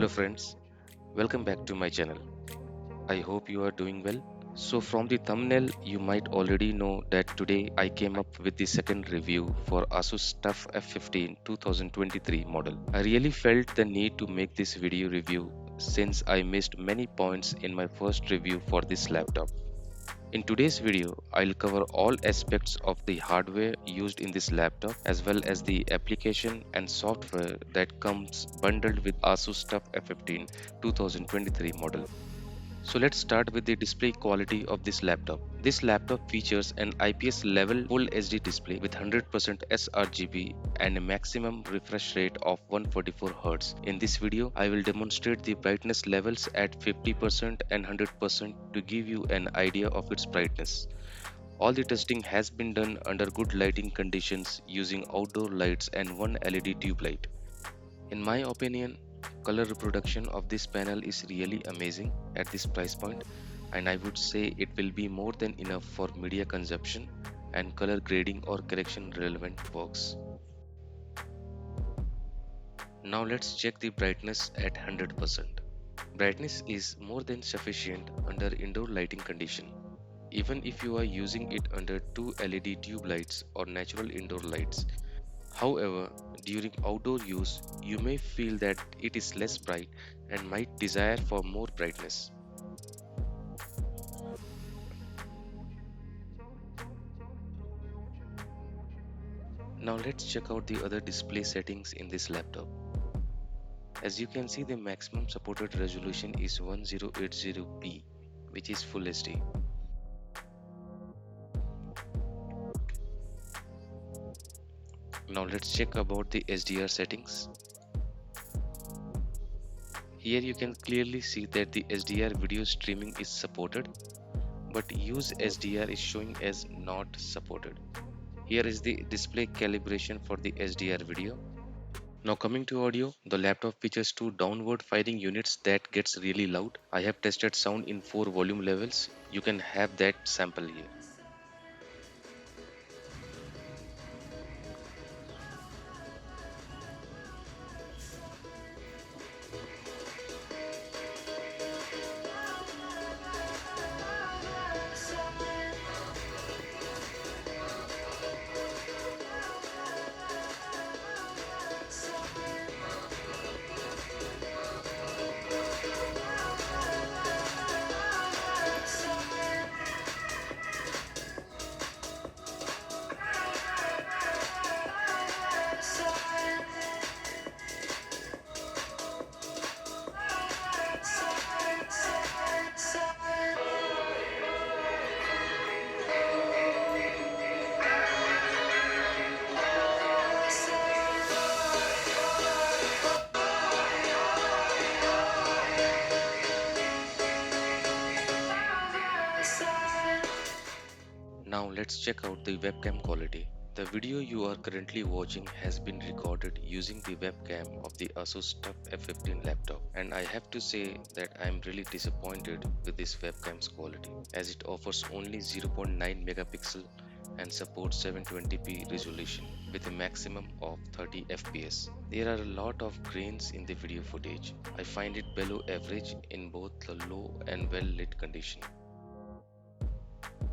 Hello friends, welcome back to my channel. I hope you are doing well. So from the thumbnail you might already know that today I came up with the second review for ASUS TUF F15 2023 model. I really felt the need to make this video review since I missed many points in my first review for this laptop. In today's video, I'll cover all aspects of the hardware used in this laptop as well as the application and software that comes bundled with ASUS TUF F15 2023 model. So let's start with the display quality of this laptop. This laptop features an IPS level full HD display with 100% sRGB and a maximum refresh rate of 144Hz. In this video, I will demonstrate the brightness levels at 50% and 100% to give you an idea of its brightness. All the testing has been done under good lighting conditions using outdoor lights and one LED tube light. In my opinion, color reproduction of this panel is really amazing at this price point, and I would say it will be more than enough for media consumption and color grading or correction relevant works. Now let's check the brightness at 100%. Brightness is more than sufficient under indoor lighting condition, even if you are using it under two LED tube lights or natural indoor lights. However, during outdoor use, you may feel that it is less bright and might desire for more brightness. Now let's check out the other display settings in this laptop. As you can see, the maximum supported resolution is 1080p, which is Full HD. Now let's check about the HDR settings. Here you can clearly see that the HDR video streaming is supported, but use HDR is showing as not supported. Here is the display calibration for the HDR video. Now coming to audio, the laptop features two downward firing units that gets really loud. I have tested sound in 4 volume levels. You can have that sample here. Now let's check out the webcam quality. The video you are currently watching has been recorded using the webcam of the ASUS TUF F15 laptop, and I have to say that I am really disappointed with this webcam's quality as it offers only 0.9 megapixel and supports 720p resolution with a maximum of 30 fps. There are a lot of grains in the video footage. I find it below average in both the low and well lit condition.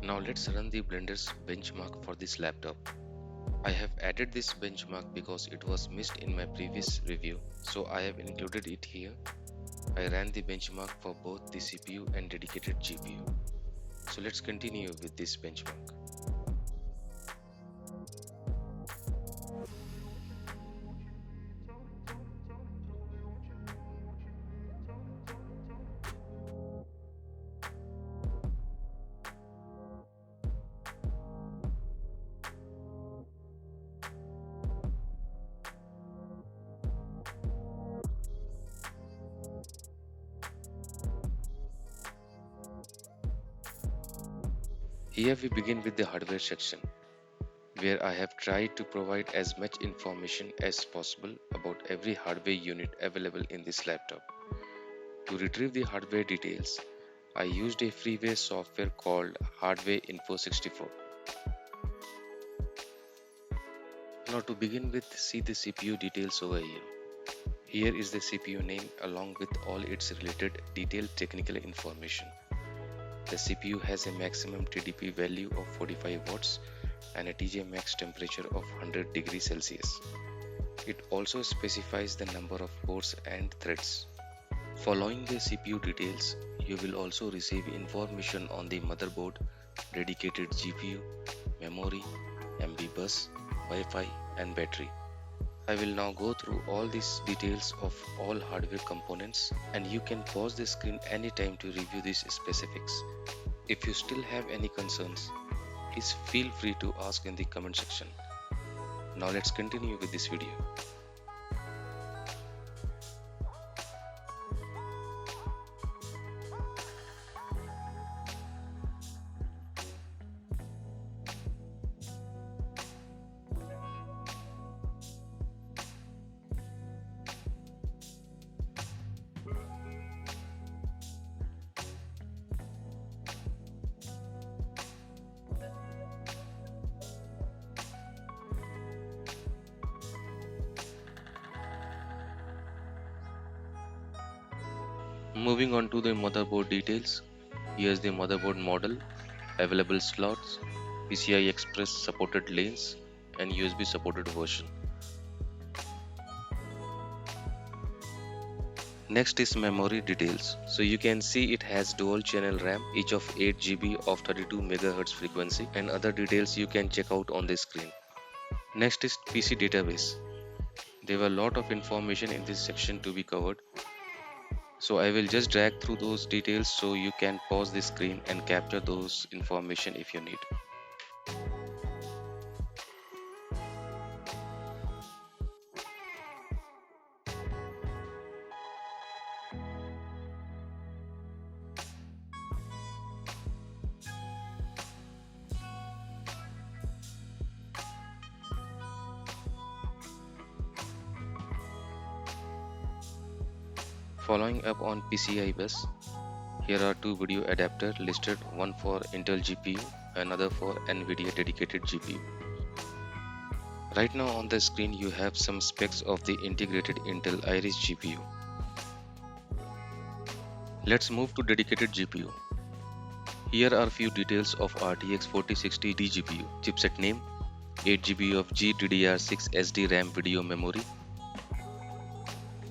Now let's run the Blender's benchmark for this laptop. I have added this benchmark because it was missed in my previous review, so I have included it here. I ran the benchmark for both the CPU and dedicated GPU. So let's continue with this benchmark. Here we begin with the hardware section, where I have tried to provide as much information as possible about every hardware unit available in this laptop. To retrieve the hardware details, I used a freeware software called Hardware Info 64. Now to begin with, see the CPU details over here. Here is the CPU name along with all its related detailed technical information. The CPU has a maximum TDP value of 45 watts and a TJ max temperature of 100 degrees Celsius. It also specifies the number of cores and threads. Following the CPU details, you will also receive information on the motherboard, dedicated GPU, memory, MB bus, Wi-Fi and battery. I will now go through all these details of all hardware components, and you can pause the screen anytime to review these specifics. If you still have any concerns, please feel free to ask in the comment section. Now let's continue with this video. Moving on to the motherboard details, here's the motherboard model, available slots, PCI Express supported lanes, and USB supported version. Next is memory details. So you can see it has dual channel RAM, each of 8 GB of 32 MHz frequency, and other details you can check out on the screen. Next is PC database. There were a lot of information in this section to be covered. So I will just drag through those details so you can pause the screen and capture those information if you need. Following up on PCI bus, here are two video adapters listed, one for Intel GPU, another for NVIDIA dedicated GPU. Right now on the screen you have some specs of the integrated Intel Iris GPU. Let's move to dedicated GPU. Here are few details of RTX 4060 GPU. Chipset name, 8 GB of GB DDR4 SD RAM video memory.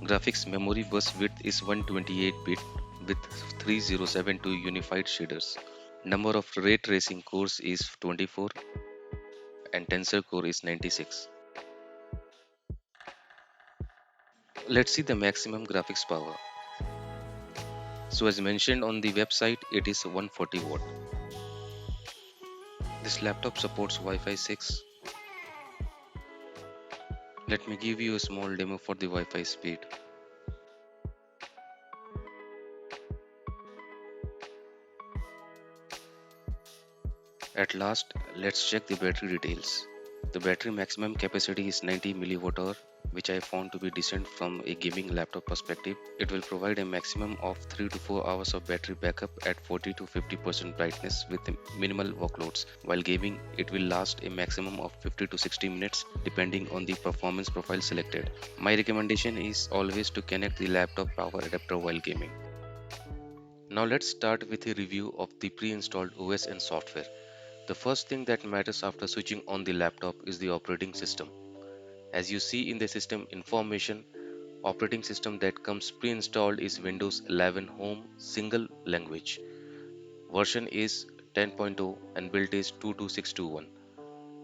Graphics memory bus width is 128-bit with 3072 unified shaders. Number of ray tracing cores is 24 and tensor core is 96. Let's see the maximum graphics power. So as mentioned on the website, it is 140 watt. This laptop supports Wi-Fi 6. Let me give you a small demo for the Wi-Fi speed. At last, let's check the battery details. The battery maximum capacity is 90 mAh, which I found to be decent from a gaming laptop perspective. It will provide a maximum of 3 to 4 hours of battery backup at 40 to 50% brightness with minimal workloads. While gaming, it will last a maximum of 50 to 60 minutes depending on the performance profile selected. My recommendation is always to connect the laptop power adapter while gaming. Now let's start with a review of the pre-installed OS and software. The first thing that matters after switching on the laptop is the operating system. As you see in the system information, operating system that comes pre-installed is Windows 11 Home single language. Version is 10.0 and build is 22621.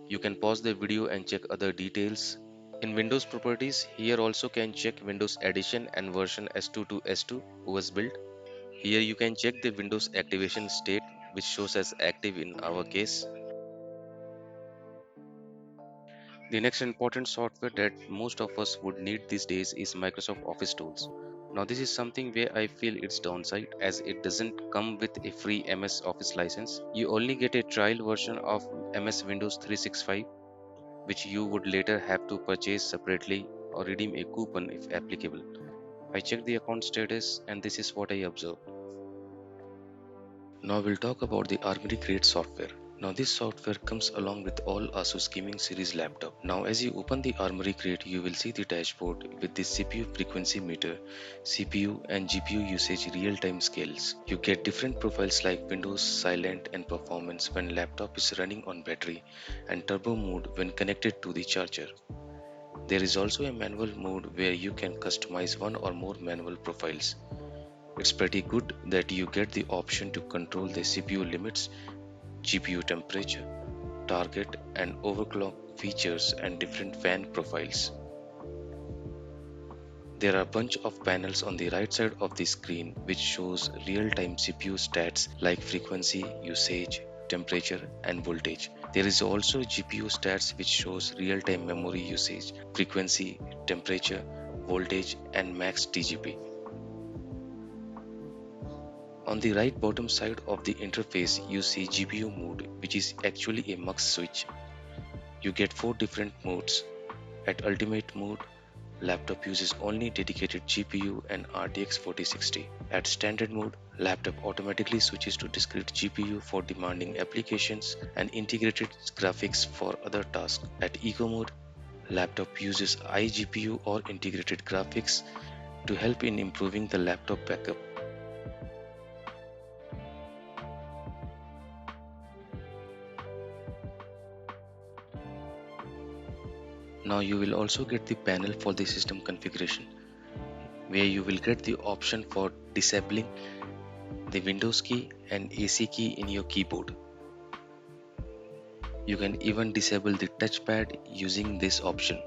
You can pause the video and check other details. In Windows properties, here also can check Windows Edition and version S2 to S2 OS build. Here you can check the Windows activation state, which shows as active in our case. The next important software that most of us would need these days is Microsoft Office tools. Now this is something where I feel its downside, as it doesn't come with a free MS Office license. You only get a trial version of MS Windows 365, which you would later have to purchase separately or redeem a coupon if applicable. I checked the account status and this is what I observed. Now we'll talk about the Armoury Crate software. Now this software comes along with all ASUS gaming series laptop. Now as you open the Armoury Crate, you will see the dashboard with the CPU frequency meter, CPU and GPU usage real-time scales. You get different profiles like Windows, silent and performance when laptop is running on battery, and turbo mode when connected to the charger. There is also a manual mode where you can customize one or more manual profiles. It's pretty good that you get the option to control the CPU limits, GPU temperature, target and overclock features and different fan profiles. There are a bunch of panels on the right side of the screen which shows real-time CPU stats like frequency, usage, temperature and voltage. There is also GPU stats which shows real-time memory usage, frequency, temperature, voltage and max TGP. On the right bottom side of the interface you see GPU mode, which is actually a mux switch. You get 4 different modes. At ultimate mode, laptop uses only dedicated GPU and RTX 4060. At standard mode, laptop automatically switches to discrete GPU for demanding applications and integrated graphics for other tasks. At eco mode, laptop uses iGPU or integrated graphics to help in improving the laptop backup. Now you will also get the panel for the system configuration, where you will get the option for disabling the Windows key and AC key in your keyboard. You can even disable the touchpad using this option.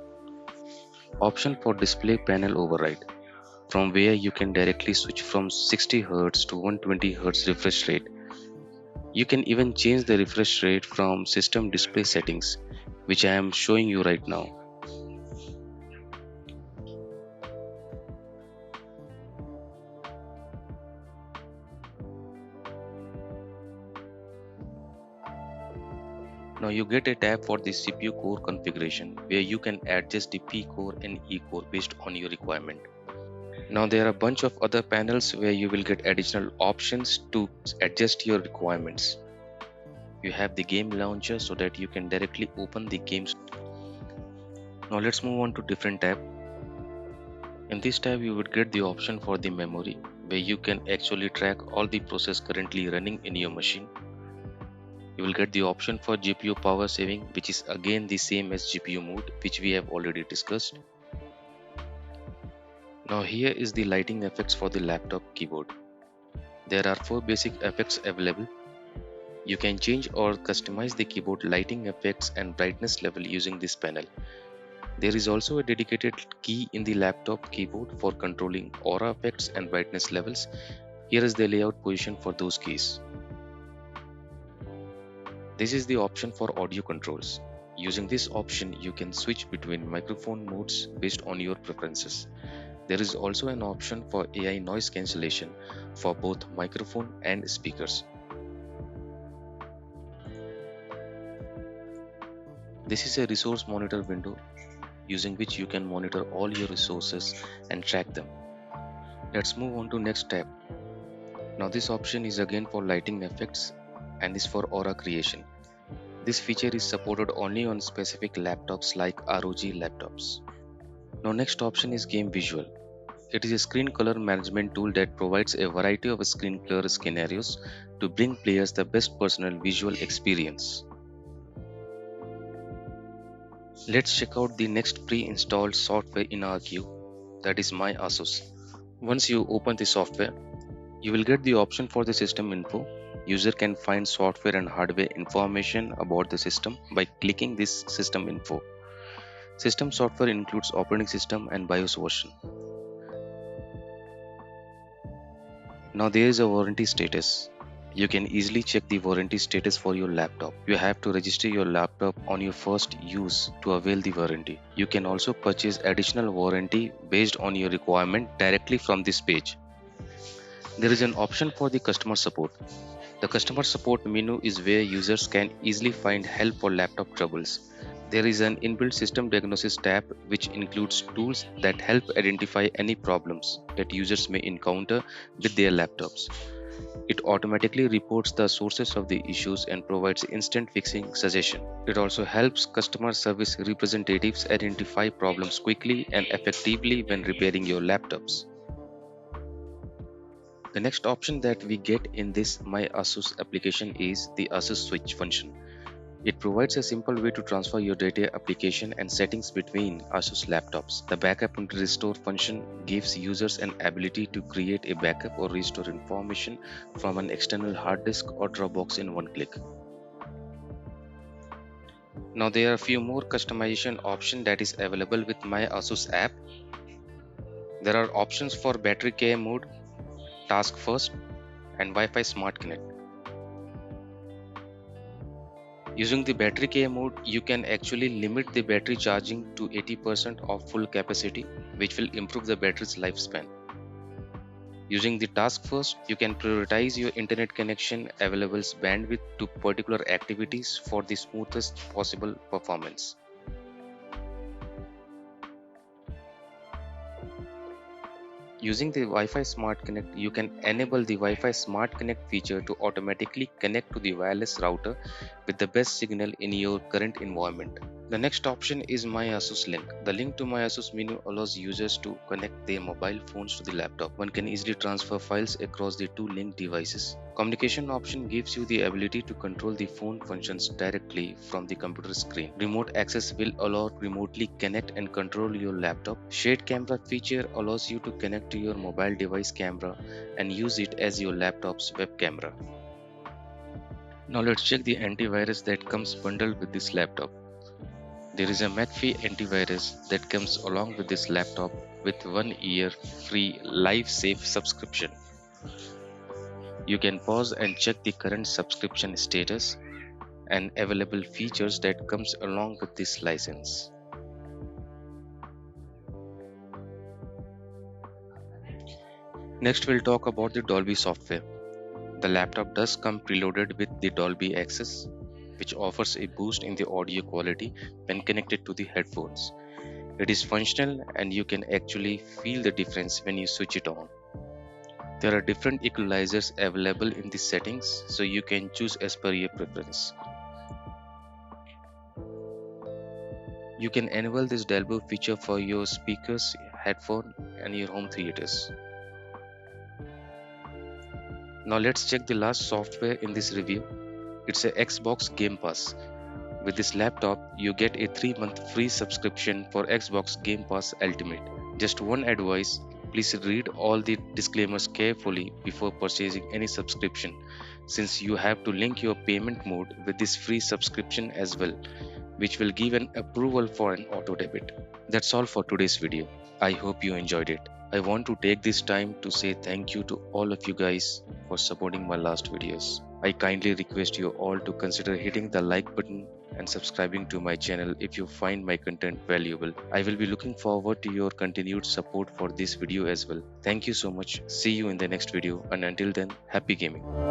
Option for display panel override, from where you can directly switch from 60Hz to 120Hz refresh rate. You can even change the refresh rate from system display settings, which I am showing you right now. Now you get a tab for the CPU core configuration, where you can adjust the P core and E core based on your requirement. Now there are a bunch of other panels where you will get additional options to adjust your requirements. You have the game launcher so that you can directly open the games. Now let's move on to different tab. In this tab you would get the option for the memory, where you can actually track all the process currently running in your machine. You will get the option for GPU power saving, which is again the same as GPU mode, which we have already discussed. Now here is the lighting effects for the laptop keyboard. There are 4 basic effects available. You can change or customize the keyboard lighting effects and brightness level using this panel. There is also a dedicated key in the laptop keyboard for controlling aura effects and brightness levels. Here is the layout position for those keys. This is the option for audio controls. Using this option, you can switch between microphone modes based on your preferences. There is also an option for AI noise cancellation for both microphone and speakers. This is a resource monitor window using which you can monitor all your resources and track them. Let's move on to next tab. Now this option is again for lighting effects and is for aura creation. This feature is supported only on specific laptops like ROG laptops. Now next option is game visual. It is a screen color management tool that provides a variety of screen color scenarios to bring players the best personal visual experience. Let's check out the next pre-installed software in our queue, that is MyASUS. Once you open the software, you will get the option for the system info. User can find software and hardware information about the system by clicking this system info. System software includes operating system and BIOS version. Now there is a warranty status. You can easily check the warranty status for your laptop. You have to register your laptop on your first use to avail the warranty. You can also purchase additional warranty based on your requirement directly from this page. There is an option for the customer support. The customer support menu is where users can easily find help for laptop troubles. There is an inbuilt system diagnosis tab which includes tools that help identify any problems that users may encounter with their laptops. It automatically reports the sources of the issues and provides instant fixing suggestion. It also helps customer service representatives identify problems quickly and effectively when repairing your laptops. The next option that we get in this MyASUS application is the ASUS Switch function. It provides a simple way to transfer your data, application, and settings between ASUS laptops. The backup and restore function gives users an ability to create a backup or restore information from an external hard disk or Dropbox in one click. Now there are a few more customization options that is available with MyASUS app. There are options for battery care mode, task first, and Wi-Fi Smart Connect. Using the battery care mode, you can actually limit the battery charging to 80% of full capacity, which will improve the battery's lifespan. Using the task first, you can prioritize your internet connection available bandwidth to particular activities for the smoothest possible performance. Using the Wi-Fi Smart Connect, you can enable the Wi-Fi Smart Connect feature to automatically connect to the wireless router with the best signal in your current environment. The next option is MyASUS Link. The link to MyASUS menu allows users to connect their mobile phones to the laptop. One can easily transfer files across the two linked devices. Communication option gives you the ability to control the phone functions directly from the computer screen. Remote access will allow remotely connect and control your laptop. Shared camera feature allows you to connect to your mobile device camera and use it as your laptop's web camera. Now let's check the antivirus that comes bundled with this laptop. There is a McAfee antivirus that comes along with this laptop with 1 year free live safe subscription. You can pause and check the current subscription status and available features that comes along with this license. Next we'll talk about the Dolby software. The laptop does come preloaded with the Dolby Access, which offers a boost in the audio quality when connected to the headphones. It is functional and you can actually feel the difference when you switch it on. There are different equalizers available in the settings, so you can choose as per your preference. You can enable this Dolby feature for your speakers, headphone, and your home theaters. Now let's check the last software in this review. It's a Xbox Game Pass. With this laptop, you get a 3-month free subscription for Xbox Game Pass Ultimate. Just one advice, please read all the disclaimers carefully before purchasing any subscription, since you have to link your payment mode with this free subscription as well, which will give an approval for an auto debit. That's all for today's video. I hope you enjoyed it. I want to take this time to say thank you to all of you guys for supporting my last videos. I kindly request you all to consider hitting the like button and subscribing to my channel if you find my content valuable. I will be looking forward to your continued support for this video as well. Thank you so much. See you in the next video, and until then, happy gaming.